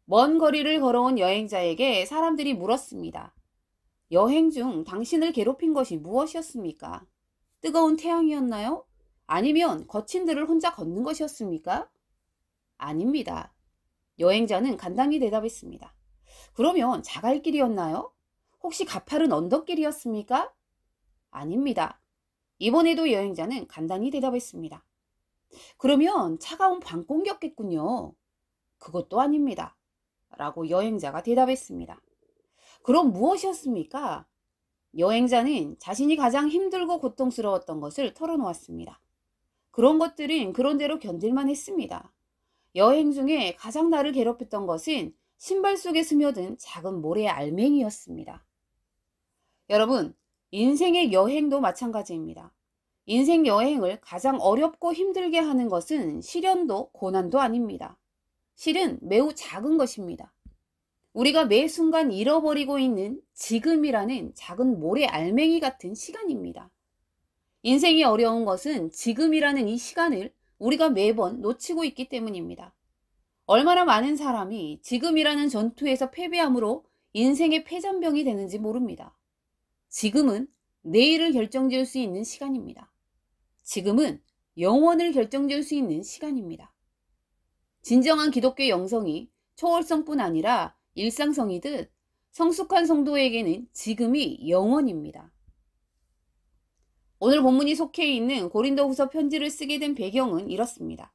먼 거리를 걸어온 여행자에게 사람들이 물었습니다. 여행 중 당신을 괴롭힌 것이 무엇이었습니까? 뜨거운 태양이었나요? 아니면 거친 들을 혼자 걷는 것이었습니까? 아닙니다. 여행자는 간단히 대답했습니다. 그러면 자갈길이었나요? 혹시 가파른 언덕길이었습니까? 아닙니다. 이번에도 여행자는 간단히 대답했습니다. 그러면 차가운 밤공기였겠군요. 그것도 아닙니다. 라고 여행자가 대답했습니다. 그럼 무엇이었습니까? 여행자는 자신이 가장 힘들고 고통스러웠던 것을 털어놓았습니다. 그런 것들은 그런대로 견딜만 했습니다. 여행 중에 가장 나를 괴롭혔던 것은 신발 속에 스며든 작은 모래 알맹이였습니다. 여러분, 인생의 여행도 마찬가지입니다. 인생 여행을 가장 어렵고 힘들게 하는 것은 시련도 고난도 아닙니다. 실은 매우 작은 것입니다. 우리가 매 순간 잃어버리고 있는 지금이라는 작은 모래 알맹이 같은 시간입니다. 인생이 어려운 것은 지금이라는 이 시간을 우리가 매번 놓치고 있기 때문입니다. 얼마나 많은 사람이 지금이라는 전투에서 패배함으로 인생의 패잔병이 되는지 모릅니다. 지금은 내일을 결정지을 수 있는 시간입니다. 지금은 영원을 결정지을 수 있는 시간입니다. 진정한 기독교 영성이 초월성뿐 아니라 일상성이듯 성숙한 성도에게는 지금이 영원입니다. 오늘 본문이 속해 있는 고린도후서 편지를 쓰게 된 배경은 이렇습니다.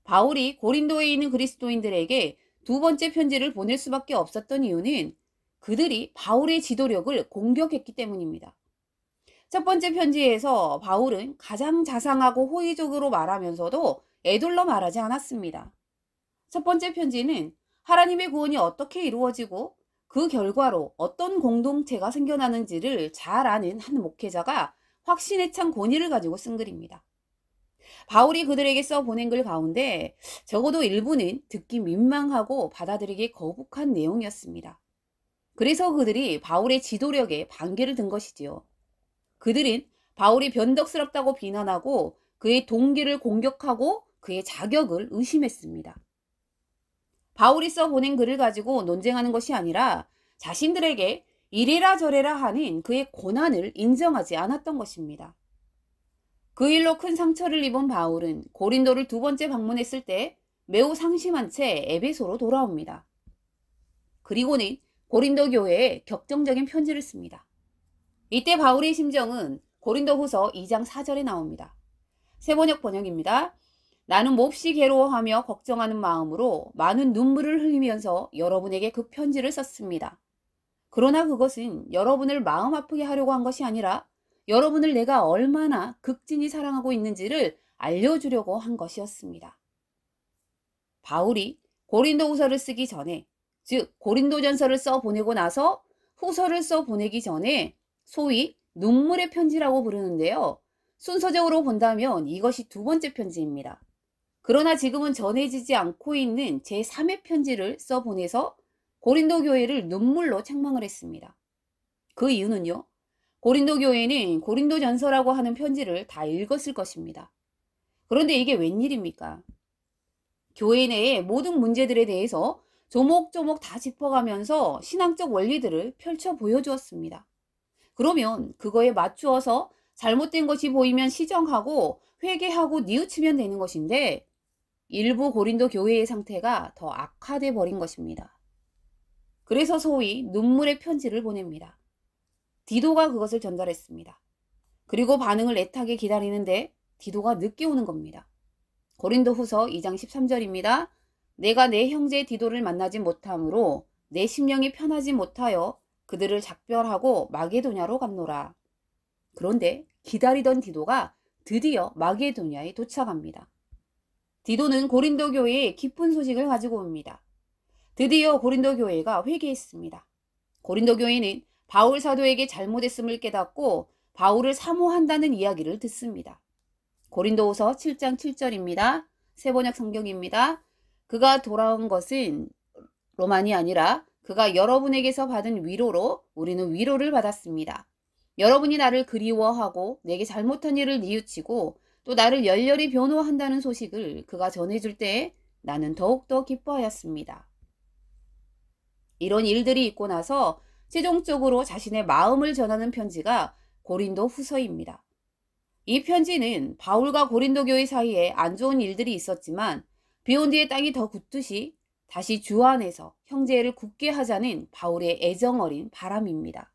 바울이 고린도에 있는 그리스도인들에게 두 번째 편지를 보낼 수밖에 없었던 이유는 그들이 바울의 지도력을 공격했기 때문입니다. 첫 번째 편지에서 바울은 가장 자상하고 호의적으로 말하면서도 애둘러 말하지 않았습니다. 첫 번째 편지는 하나님의 구원이 어떻게 이루어지고 그 결과로 어떤 공동체가 생겨나는지를 잘 아는 한 목회자가 확신에 찬 권위를 가지고 쓴 글입니다. 바울이 그들에게 써 보낸 글 가운데 적어도 일부는 듣기 민망하고 받아들이기 거북한 내용이었습니다. 그래서 그들이 바울의 지도력에 반개를 든 것이지요. 그들은 바울이 변덕스럽다고 비난하고 그의 동기를 공격하고 그의 자격을 의심했습니다. 바울이 써 보낸 글을 가지고 논쟁하는 것이 아니라 자신들에게 이래라 저래라 하는 그의 고난을 인정하지 않았던 것입니다. 그 일로 큰 상처를 입은 바울은 고린도를 두 번째 방문했을 때 매우 상심한 채 에베소로 돌아옵니다. 그리고는 고린도 교회에 격정적인 편지를 씁니다. 이때 바울의 심정은 고린도후서 2장 4절에 나옵니다. 새번역 번역입니다. 나는 몹시 괴로워하며 걱정하는 마음으로 많은 눈물을 흘리면서 여러분에게 그 편지를 썼습니다. 그러나 그것은 여러분을 마음 아프게 하려고 한 것이 아니라 여러분을 내가 얼마나 극진히 사랑하고 있는지를 알려주려고 한 것이었습니다. 바울이 고린도후서를 쓰기 전에, 즉 고린도전서를 써 보내고 나서 후서를 써 보내기 전에 소위 눈물의 편지라고 부르는데요. 순서적으로 본다면 이것이 두 번째 편지입니다. 그러나 지금은 전해지지 않고 있는 제3의 편지를 써 보내서 고린도 교회를 눈물로 책망을 했습니다. 그 이유는요. 고린도 교회는 고린도전서라고 하는 편지를 다 읽었을 것입니다. 그런데 이게 웬일입니까? 교회 내의 모든 문제들에 대해서 조목조목 다 짚어가면서 신앙적 원리들을 펼쳐 보여주었습니다. 그러면 그거에 맞추어서 잘못된 것이 보이면 시정하고 회개하고 뉘우치면 되는 것인데 일부 고린도 교회의 상태가 더 악화돼 버린 것입니다. 그래서 소위 눈물의 편지를 보냅니다. 디도가 그것을 전달했습니다. 그리고 반응을 애타게 기다리는데 디도가 늦게 오는 겁니다. 고린도후서 2장 13절입니다. 내가 내 형제 디도를 만나지 못함으로 내 심령이 편하지 못하여 그들을 작별하고 마게도냐로 갔노라. 그런데 기다리던 디도가 드디어 마게도냐에 도착합니다. 디도는 고린도 교회에 기쁜 소식을 가지고 옵니다. 드디어 고린도 교회가 회개했습니다. 고린도 교회는 바울 사도에게 잘못했음을 깨닫고 바울을 사모한다는 이야기를 듣습니다. 고린도후서 7장 7절입니다. 새번역 성경입니다. 그가 돌아온 것은 로만이 아니라 그가 여러분에게서 받은 위로로 우리는 위로를 받았습니다. 여러분이 나를 그리워하고 내게 잘못한 일을 뉘우치고 또 나를 열렬히 변호한다는 소식을 그가 전해줄 때 나는 더욱더 기뻐하였습니다. 이런 일들이 있고 나서 최종적으로 자신의 마음을 전하는 편지가 고린도 후서입니다. 이 편지는 바울과 고린도 교회 사이에 안 좋은 일들이 있었지만 비온 뒤에 땅이 더 굳듯이 다시 주 안에서 형제를 굳게 하자는 바울의 애정어린 바람입니다.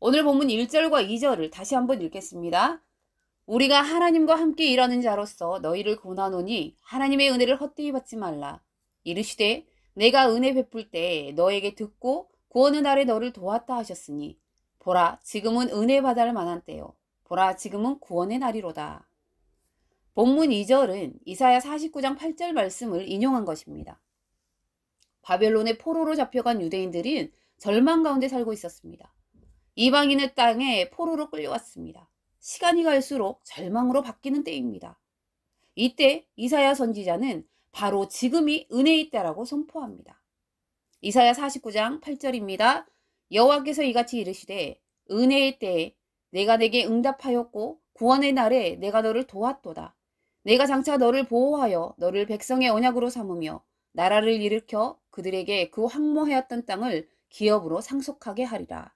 오늘 본문 1절과 2절을 다시 한번 읽겠습니다. 우리가 하나님과 함께 일하는 자로서 너희를 권하노니 하나님의 은혜를 헛되이 받지 말라. 이르시되 내가 은혜 베풀 때 너에게 듣고 구원의 날에 너를 도왔다 하셨으니 보라 지금은 은혜 받을 만한 때요. 보라 지금은 구원의 날이로다. 본문 2절은 이사야 49장 8절 말씀을 인용한 것입니다. 바벨론의 포로로 잡혀간 유대인들은 절망 가운데 살고 있었습니다. 이방인의 땅에 포로로 끌려왔습니다. 시간이 갈수록 절망으로 바뀌는 때입니다. 이때 이사야 선지자는 바로 지금이 은혜의 때라고 선포합니다. 이사야 49장 8절입니다. 여호와께서 이같이 이르시되 은혜의 때에 내가 내게 응답하였고 구원의 날에 내가 너를 도왔도다. 내가 장차 너를 보호하여 너를 백성의 언약으로 삼으며 나라를 일으켜 그들에게 그 황무하였던 땅을 기업으로 상속하게 하리라.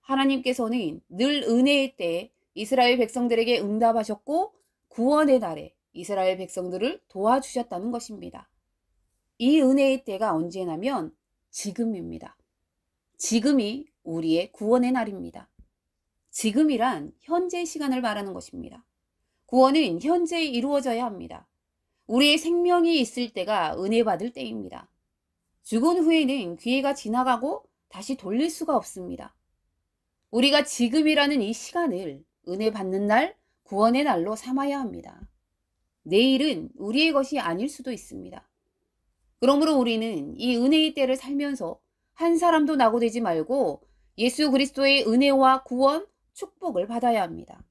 하나님께서는 늘 은혜의 때에 이스라엘 백성들에게 응답하셨고 구원의 날에 이스라엘 백성들을 도와주셨다는 것입니다. 이 은혜의 때가 언제냐면 지금입니다. 지금이 우리의 구원의 날입니다. 지금이란 현재 시간을 말하는 것입니다. 구원은 현재 이루어져야 합니다. 우리의 생명이 있을 때가 은혜 받을 때입니다. 죽은 후에는 기회가 지나가고 다시 돌릴 수가 없습니다. 우리가 지금이라는 이 시간을 은혜 받는 날, 구원의 날로 삼아야 합니다. 내일은 우리의 것이 아닐 수도 있습니다. 그러므로 우리는 이 은혜의 때를 살면서 한 사람도 낙오되지 말고 예수 그리스도의 은혜와 구원, 축복을 받아야 합니다.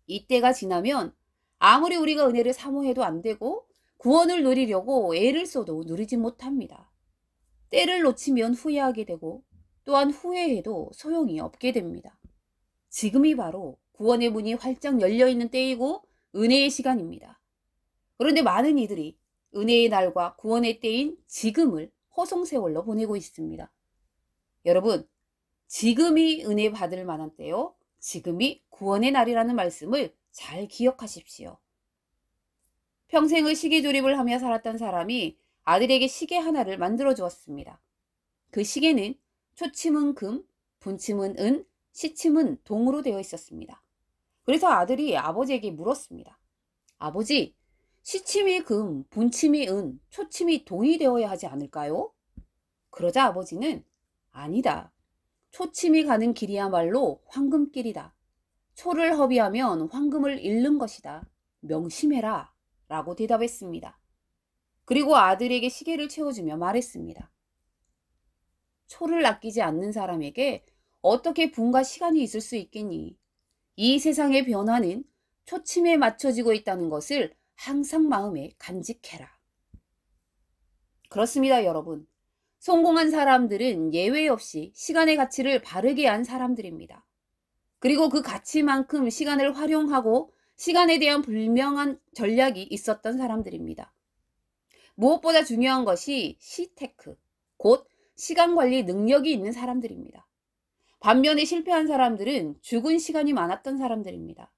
이 때가 지나면 아무리 우리가 은혜를 사모해도 안 되고 구원을 누리려고 애를 써도 누리지 못합니다. 때를 놓치면 후회하게 되고 또한 후회해도 소용이 없게 됩니다. 지금이 바로 구원의 문이 활짝 열려있는 때이고 은혜의 시간입니다. 그런데 많은 이들이 은혜의 날과 구원의 때인 지금을 허송세월로 보내고 있습니다. 여러분, 지금이 은혜 받을 만한 때요. 지금이 구원의 날이라는 말씀을 잘 기억하십시오. 평생을 시계 조립을 하며 살았던 사람이 아들에게 시계 하나를 만들어 주었습니다. 그 시계는 초침은 금, 분침은 은, 시침은 동으로 되어 있었습니다. 그래서 아들이 아버지에게 물었습니다. 아버지, 시침이 금, 분침이 은, 초침이 동이 되어야 하지 않을까요? 그러자 아버지는 아니다. 초침이 가는 길이야말로 황금길이다. 초를 허비하면 황금을 잃는 것이다. 명심해라. 라고 대답했습니다. 그리고 아들에게 시계를 채워주며 말했습니다. 초를 아끼지 않는 사람에게 어떻게 분과 시간이 있을 수 있겠니? 이 세상의 변화는 초침에 맞춰지고 있다는 것을 항상 마음에 간직해라. 그렇습니다, 여러분. 성공한 사람들은 예외 없이 시간의 가치를 바르게 한 사람들입니다. 그리고 그 가치만큼 시간을 활용하고 시간에 대한 분명한 전략이 있었던 사람들입니다. 무엇보다 중요한 것이 시테크, 곧 시간 관리 능력이 있는 사람들입니다. 반면에 실패한 사람들은 죽은 시간이 많았던 사람들입니다.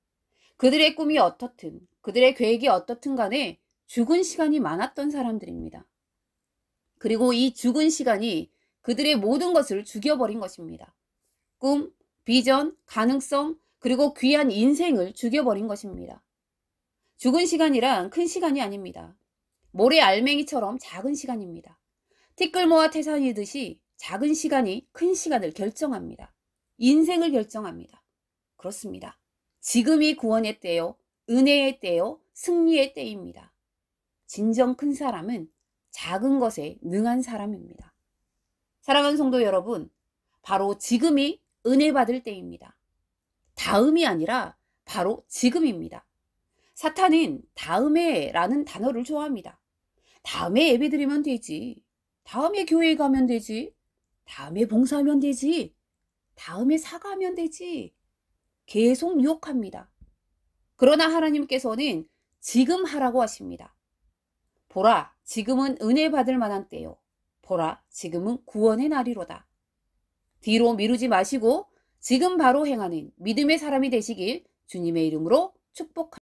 그들의 꿈이 어떻든 그들의 계획이 어떻든 간에 죽은 시간이 많았던 사람들입니다. 그리고 이 죽은 시간이 그들의 모든 것을 죽여버린 것입니다. 꿈, 비전, 가능성, 그리고 귀한 인생을 죽여버린 것입니다. 죽은 시간이란 큰 시간이 아닙니다. 모래 알맹이처럼 작은 시간입니다. 티끌모아 태산이듯이 작은 시간이 큰 시간을 결정합니다. 인생을 결정합니다. 그렇습니다. 지금이 구원의 때요, 은혜의 때요, 승리의 때입니다. 진정 큰 사람은 작은 것에 능한 사람입니다. 사랑하는 성도 여러분, 바로 지금이 은혜 받을 때입니다. 다음이 아니라 바로 지금입니다. 사탄은 다음에 라는 단어를 좋아합니다. 다음에 예배 드리면 되지. 다음에 교회에 가면 되지. 다음에 봉사하면 되지. 다음에 사과하면 되지. 계속 유혹합니다. 그러나 하나님께서는 지금 하라고 하십니다. 보라, 지금은 은혜 받을 만한 때요. 보라, 지금은 구원의 날이로다. 뒤로 미루지 마시고 지금 바로 행하는 믿음의 사람이 되시길 주님의 이름으로 축복합니다.